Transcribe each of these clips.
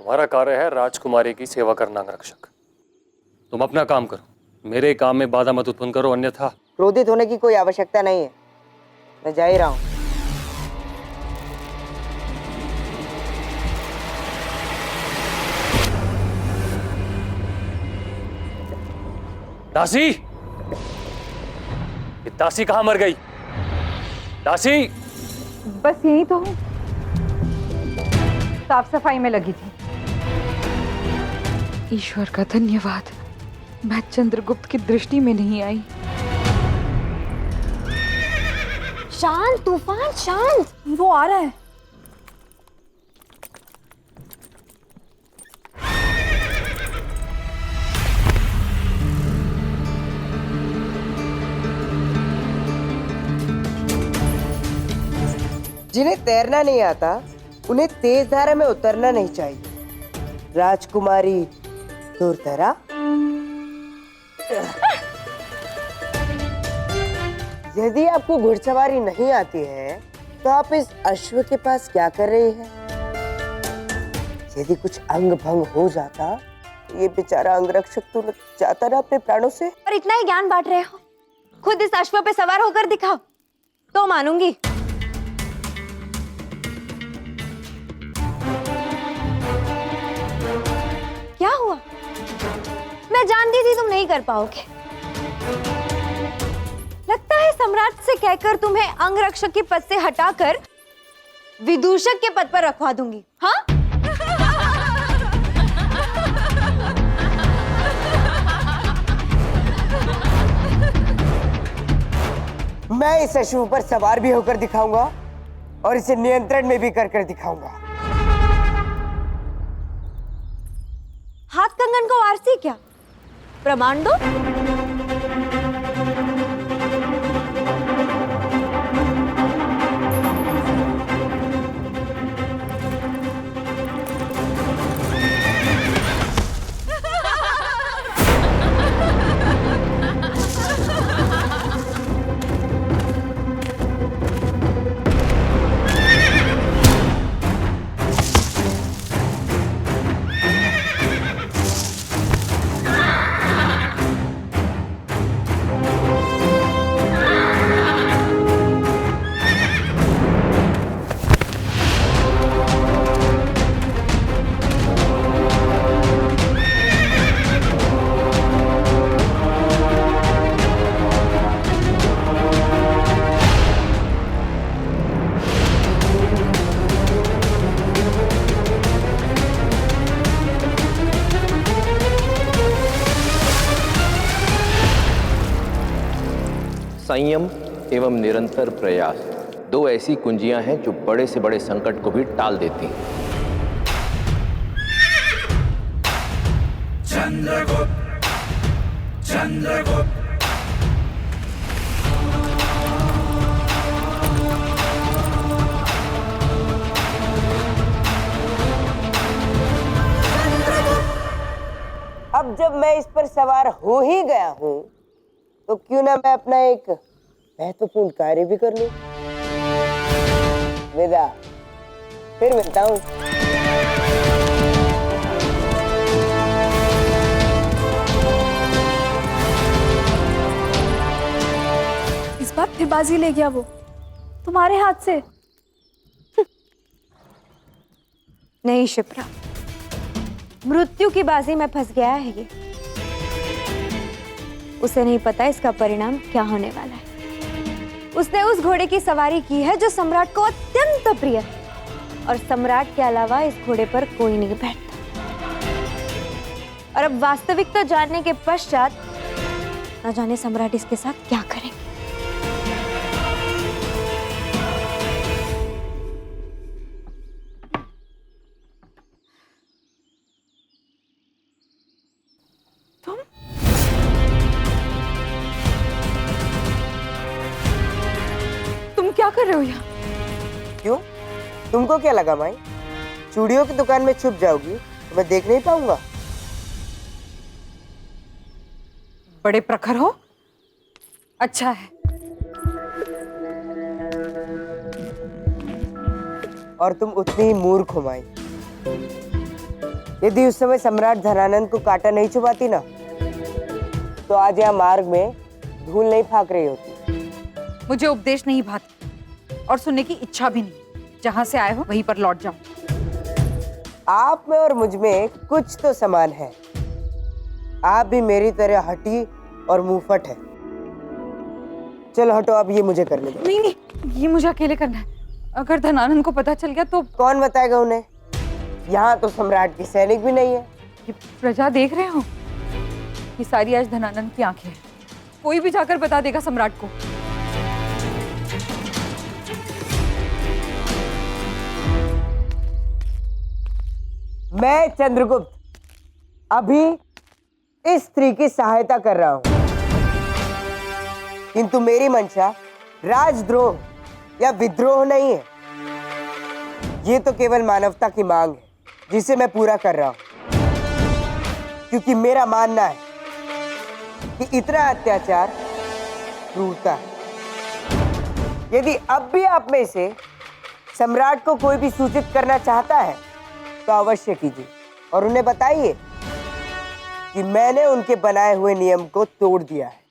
तुम्हारा कार्य है राजकुमारी की सेवा करना अंगरक्षक। तुम अपना काम करो, मेरे काम में बाधा मत उत्पन्न करो, अन्यथा। क्रोधित होने की कोई आवश्यकता नहीं है, मैं जा ही रहा हूँ। दासी, ये दासी कहाँ मर गई? दासी! बस यही तो हूँ, साफ सफाई में लगी थी। ईश्वर का धन्यवाद, मैं चंद्रगुप्त की दृष्टि में नहीं आई। शांत तूफान, शांत। वो आ रहा है। जिन्हें तैरना नहीं आता उन्हें तेज धारा में उतरना नहीं चाहिए। राजकुमारी दूरधरा, यदि आपको घुड़सवारी नहीं आती है तो आप इस अश्व के पास क्या कर रही हैं? यदि कुछ अंग भंग हो जाता तो ये बेचारा अंगरक्षक तो जाता ना अपने प्राणों से। और इतना ही ज्ञान बांट रहे हो, खुद इस अश्व पे सवार होकर दिखाओ तो मानूंगी। क्या हुआ? मैं जानती थी तुम नहीं कर पाओगे। लगता है सम्राट से कहकर तुम्हें अंगरक्षक के पद से हटाकर विदूषक के पद पर रखवा दूंगी। हाँ? मैं इस अश्व पर सवार भी होकर दिखाऊंगा और इसे नियंत्रण में भी कर दिखाऊंगा। हाथ कंगन को आरसी क्या? प्रमाण दो। संयम एवं निरंतर प्रयास दो ऐसी कुंजियां हैं जो बड़े से बड़े संकट को भी टाल देती हैं। चंद्रगुप्त, चंद्रगुप्त। अब जब मैं इस पर सवार हो ही गया हूं तो क्यों ना मैं अपना एक महत्वपूर्ण कार्य भी कर लूं। विदा, फिर मिलता हूं। इस बार फिर बाजी ले गया वो तुम्हारे हाथ से। नहीं शिप्रा, मृत्यु की बाजी में फंस गया है ये। उसे नहीं पता इसका परिणाम क्या होने वाला है। उसने उस घोड़े की सवारी की है जो सम्राट को अत्यंत प्रिय है और सम्राट के अलावा इस घोड़े पर कोई नहीं बैठता। और अब वास्तविकता जानने के पश्चात न जाने सम्राट इसके साथ क्या करेंगे। तुम क्या कर रहे हो यहाँ? क्यों, तुमको क्या लगा माई? चूड़ियों की दुकान में छुप जाओगी तो मैं देख नहीं पाऊंगा? बड़े प्रखर हो, अच्छा है। और तुम उतनी ही मूर्ख हो माई। यदि उस समय सम्राट धनानंद को कांटा नहीं चुभाती ना, तो आज यहाँ मार्ग में धूल नहीं फाक रही होती। मुझे उपदेश नहीं भाती और सुनने की इच्छा भी नहीं। जहां से आए हो वहीं पर लौट जाओ। आप में और मुझ में कुछ तो समान है। आप भी मेरी तरह हठी और मुंहफट है। चलो हटो, अब ये मुझे करने दो। नहीं नहीं, ये मुझे अकेले करना है। अगर धनानंद को पता चल गया तो कौन बताएगा उन्हें? यहाँ तो सम्राट की सैनिक भी नहीं है। ये प्रजा देख रहे हो, ये सारी आज धनानंद की आंखें हैं। कोई भी जाकर बता देगा सम्राट को। मैं चंद्रगुप्त अभी इस स्त्री की सहायता कर रहा हूं, किंतु मेरी मंशा राजद्रोह या विद्रोह नहीं है। ये तो केवल मानवता की मांग है, जिसे मैं पूरा कर रहा हूं, क्योंकि मेरा मानना है कि इतना अत्याचार क्रूरता है। यदि अब भी आप में से सम्राट को कोई भी सूचित करना चाहता है तो अवश्य कीजिए और उन्हें बताइए कि मैंने उनके बनाए हुए नियम को तोड़ दिया है।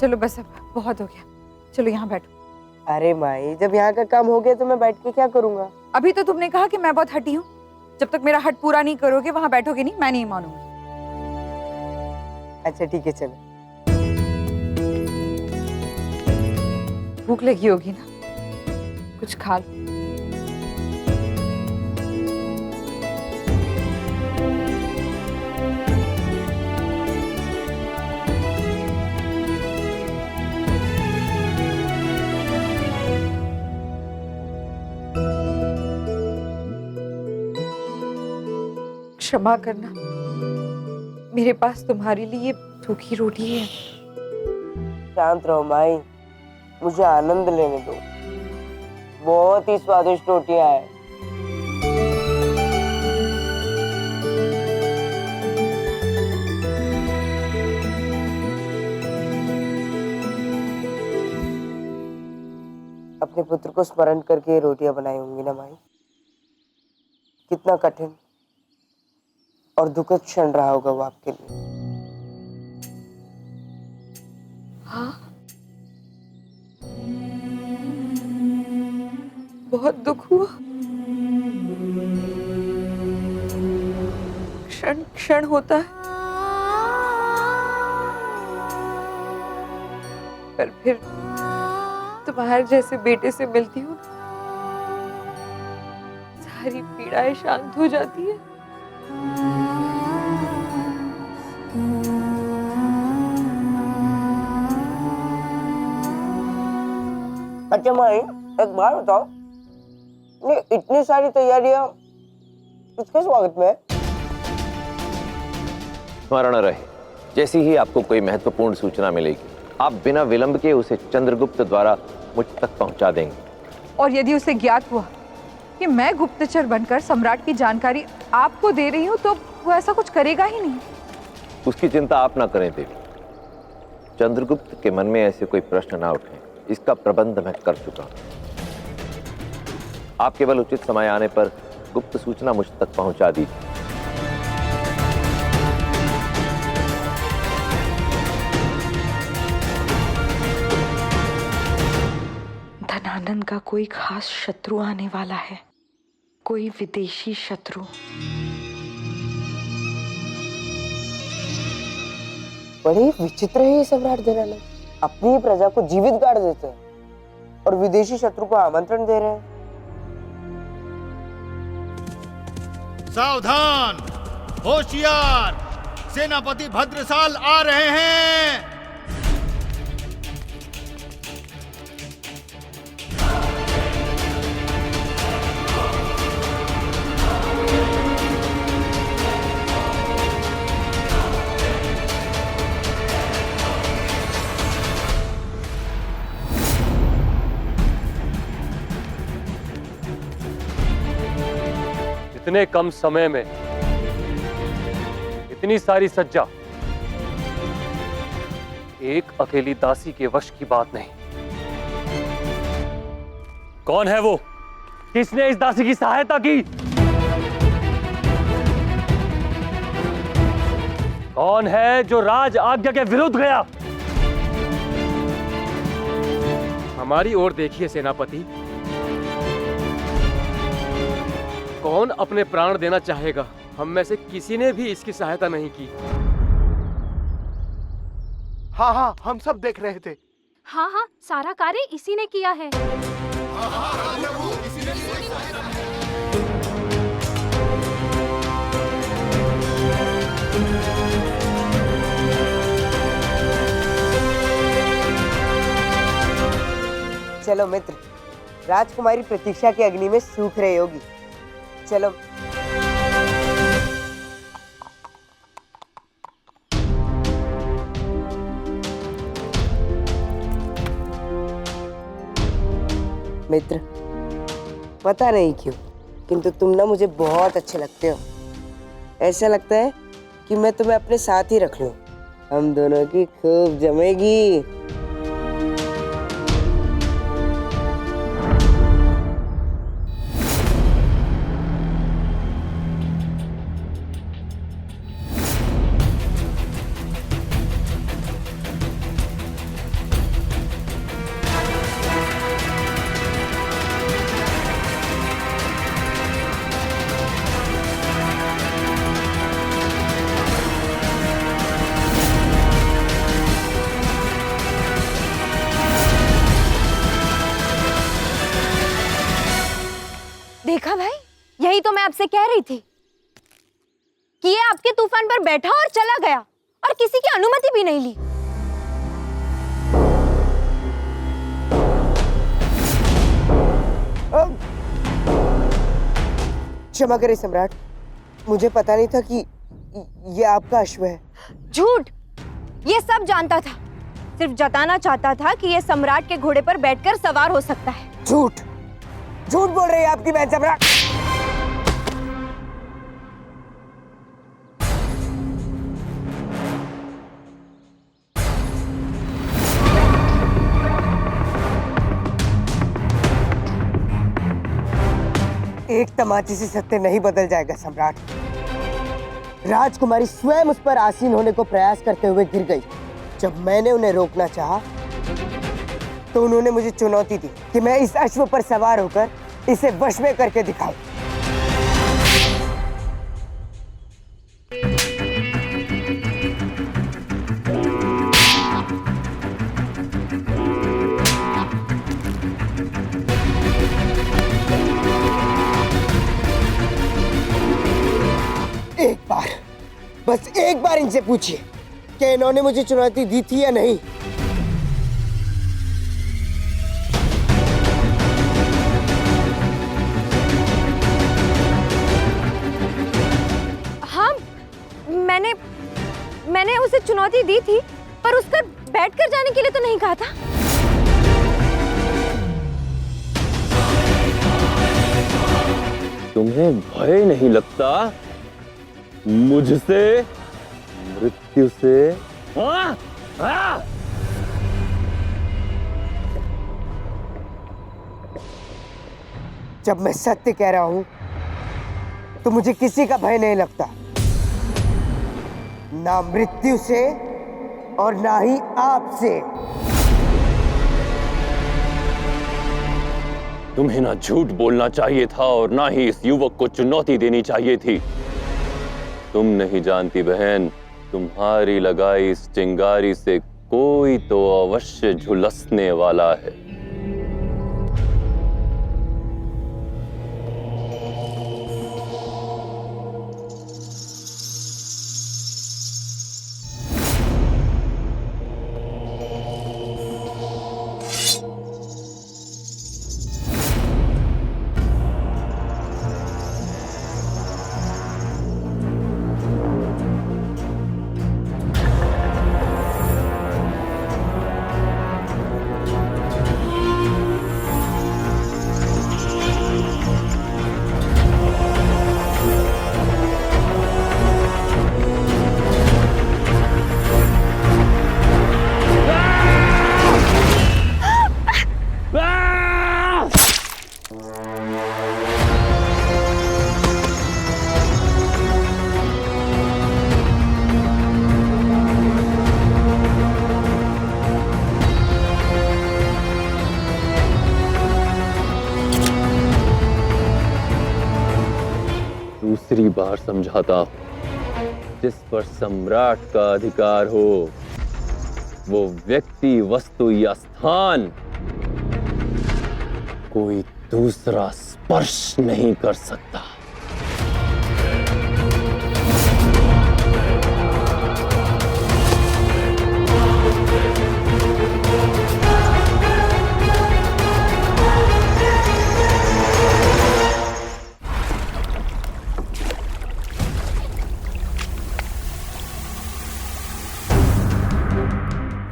चलो बस, अब बहुत हो गया। चलो यहाँ बैठो। अरे माई, जब यहाँ का काम हो गया तो मैं बैठ के क्या करूंगा? अभी तो तुमने कहा कि मैं बहुत हटी हूँ। जब तक मेरा हट पूरा नहीं करोगे वहां बैठोगे नहीं, मैं नहीं मानूंगी। अच्छा ठीक है, चलो। भूख लगी होगी ना, कुछ खा लो। क्षमा करना, मेरे पास तुम्हारे लिए सूखी रोटी है। शांत रहो माई, मुझे आनंद लेने दो। बहुत ही स्वादिष्ट रोटियां हैं। अपने पुत्र को स्मरण करके ये रोटियां बनाई होंगी ना माई? कितना कठिन और दुखद क्षण रहा होगा वो आपके लिए। हाँ, बहुत दुख हुआ। क्षण क्षण होता है, पर फिर तुम्हारे जैसे बेटे से मिलती हूँ, सारी पीड़ाएं शांत हो जाती है। अच्छा माई, एक बात बताओ, ये इतनी सारी तैयारियां किसके स्वागत में है? स्मरण रहे, जैसी ही आपको कोई महत्वपूर्ण सूचना मिलेगी, आप बिना विलंब के उसे चंद्रगुप्त द्वारा मुझ तक पहुंचा देंगे। और यदि उसे ज्ञात हुआ कि मैं गुप्तचर बनकर सम्राट की जानकारी आपको दे रही हूँ, तो वो ऐसा कुछ करेगा ही नहीं। उसकी चिंता आप ना करें देवी। चंद्रगुप्त के मन में ऐसे कोई प्रश्न ना उठे, इसका प्रबंध मैं कर चुका हूं। आप केवल उचित समय आने पर गुप्त सूचना मुझ तक पहुंचा दीजिए। धनानंद का कोई खास शत्रु आने वाला है, कोई विदेशी शत्रु। बड़ी विचित्र है ये सम्राट धनानंद। अपनी प्रजा को जीवित गाड़ देते हैं और विदेशी शत्रु को आमंत्रण दे रहे हैं। सावधान, होशियार, सेनापति भद्रसाल आ रहे हैं। इतने कम समय में इतनी सारी सज्जा एक अकेली दासी के वश की बात नहीं। कौन है वो? किसने इस दासी की सहायता की? कौन है जो राज आज्ञा के विरुद्ध गया? हमारी ओर देखिए सेनापति। कौन अपने प्राण देना चाहेगा? हम में से किसी ने भी इसकी सहायता नहीं की। हाँ हाँ, हम सब देख रहे थे। हाँ हाँ, सारा कार्य इसी ने किया है। चलो मित्र, राजकुमारी प्रतीक्षा की अग्नि में सूख रही होगी। चलो। मित्र, पता नहीं क्यों, किंतु तुम ना मुझे बहुत अच्छे लगते हो। ऐसा लगता है कि मैं तुम्हें अपने साथ ही रख लूं। हम दोनों की खूब जमेगी। देखा भाई, यही तो मैं आपसे कह रही थी कि ये आपके तूफान पर बैठा और चला गया और किसी की अनुमति भी नहीं ली। क्षमा करें सम्राट, मुझे पता नहीं था कि ये आपका अश्व है। झूठ! ये सब जानता था, सिर्फ जताना चाहता था कि ये सम्राट के घोड़े पर बैठकर सवार हो सकता है। झूठ! झूठ बोल रही है आपकी बहन सम्राट। एक तमाचे से सत्य नहीं बदल जाएगा सम्राट। राजकुमारी स्वयं उस पर आसीन होने को प्रयास करते हुए गिर गई। जब मैंने उन्हें रोकना चाहा तो उन्होंने मुझे चुनौती दी कि मैं इस अश्व पर सवार होकर इसे वश में करके दिखाऊं। एक बार, बस एक बार इनसे पूछिए कि इन्होंने मुझे चुनौती दी थी या नहीं। मैंने उसे चुनौती दी थी, पर उसका बैठकर जाने के लिए तो नहीं कहा था। तुम्हें भय नहीं लगता मुझसे, मृत्यु से? जब मैं सत्य कह रहा हूं तो मुझे किसी का भय नहीं लगता, ना मृत्यु से और ना ही आपसे। तुम्हें ना झूठ बोलना चाहिए था और ना ही इस युवक को चुनौती देनी चाहिए थी। तुम नहीं जानती बहन, तुम्हारी लगाई इस चिंगारी से कोई तो अवश्य झुलसने वाला है। बार समझाता हूं, जिस पर सम्राट का अधिकार हो वो व्यक्ति, वस्तु या स्थान कोई दूसरा स्पर्श नहीं कर सकता।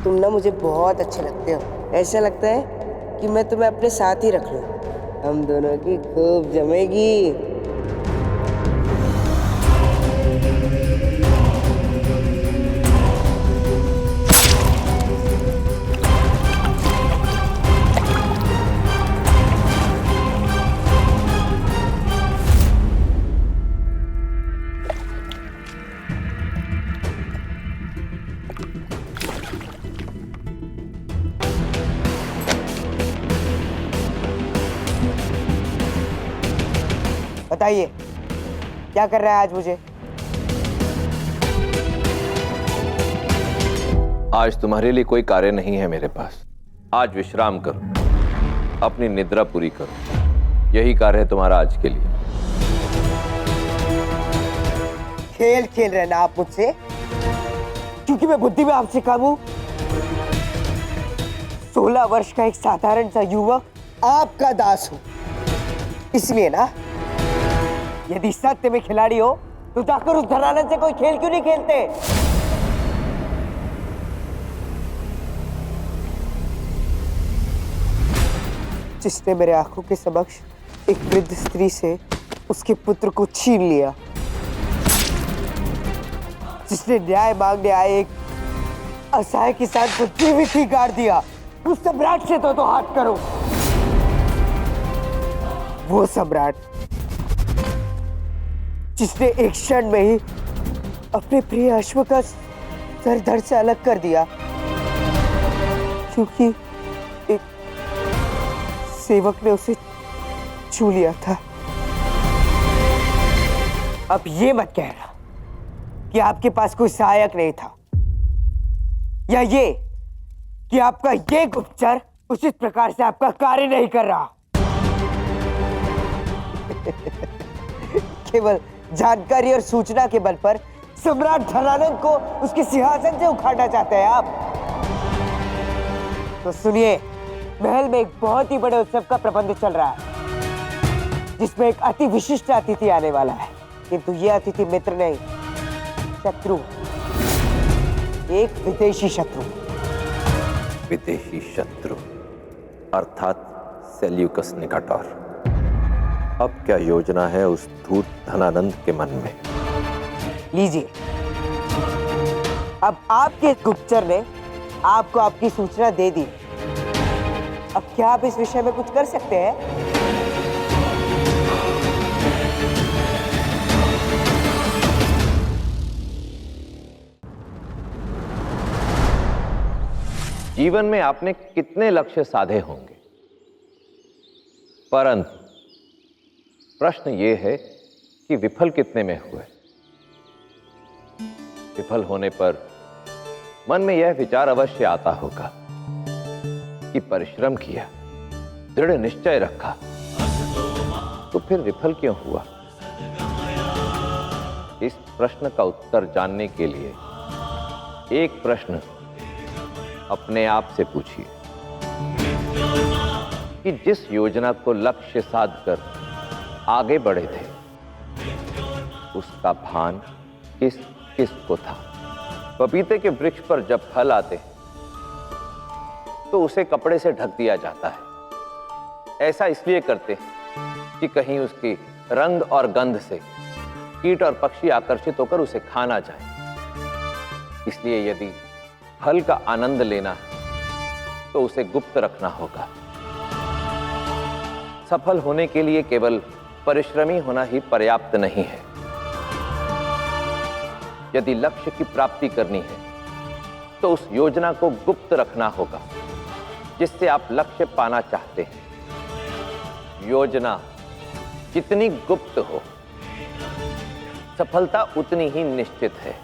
तुम ना मुझे बहुत अच्छे लगते हो। ऐसा लगता है कि मैं तुम्हें अपने साथ ही रख लूं। हम दोनों की खूब जमेगी। बताइए क्या कर रहा है आज मुझे? आज तुम्हारे लिए कोई कार्य नहीं है मेरे पास। आज विश्राम करो, अपनी निद्रा पूरी करो। यही कार्य है तुम्हारा आज के लिए। खेल खेल रहे ना आप मुझसे, क्योंकि मैं बुद्धि में आपसे कम हूं। 16 वर्ष का एक साधारण सा युवक आपका दास हूं, इसलिए ना। यदि सत्य में खिलाड़ी हो तो जाकर उस धनानंद से कोई खेल क्यों नहीं खेलते? जिसने मेरे आंखों के समक्ष एक वृद्ध स्त्री से उसके पुत्र को छीन लिया, जिसने न्याय मांगने आए एक असहाय किसान को जीवित ही गाड़ दिया, उस सम्राट से तो हाथ करो। वो सम्राट जिसने एक क्षण में ही अपने प्रिय अश्व का सर धड़ से अलग कर दिया, क्योंकि एक सेवक ने उसे छू लिया था। अब ये मत कहना कि आपके पास कोई सहायक नहीं था, या ये कि आपका ये गुप्तचर उचित प्रकार से आपका कार्य नहीं कर रहा। केवल जानकारी और सूचना के बल पर सम्राट धनानंद को उसके सिंहासन से उखाड़ना चाहते हैं आप। तो सुनिए, महल में एक बहुत ही बड़े उत्सव का प्रबंध चल रहा है, जिसमें एक अति विशिष्ट अतिथि आने वाला है। किंतु यह अतिथि मित्र नहीं, शत्रु, एक विदेशी शत्रु। विदेशी शत्रु अर्थात सेल्यूकस निकाटोर। अब क्या योजना है उस धूर्त धनानंद के मन में? लीजिए, अब आपके गुप्तचर ने आपको आपकी सूचना दे दी। अब क्या आप इस विषय में कुछ कर सकते हैं? जीवन में आपने कितने लक्ष्य साधे होंगे, परंतु प्रश्न यह है कि विफल कितने में हुए। विफल होने पर मन में यह विचार अवश्य आता होगा कि परिश्रम किया, दृढ़ निश्चय रखा, तो फिर विफल क्यों हुआ? इस प्रश्न का उत्तर जानने के लिए एक प्रश्न अपने आप से पूछिए कि जिस योजना को लक्ष्य साधकर आगे बढ़े थे, उसका भान किस किस को था? पपीते के वृक्ष पर जब फल आते तो उसे कपड़े से ढक दिया जाता है। ऐसा इसलिए करते हैं कि कहीं उसकी रंग और गंध से कीट और पक्षी आकर्षित होकर उसे खा ना जाए। इसलिए यदि फल का आनंद लेना है तो उसे गुप्त रखना होगा। सफल होने के लिए केवल परिश्रमी होना ही पर्याप्त नहीं है। यदि लक्ष्य की प्राप्ति करनी है तो उस योजना को गुप्त रखना होगा जिससे आप लक्ष्य पाना चाहते हैं। योजना जितनी गुप्त हो सफलता उतनी ही निश्चित है।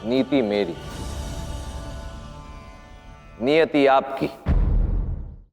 नीति मेरी, नियति आपकी।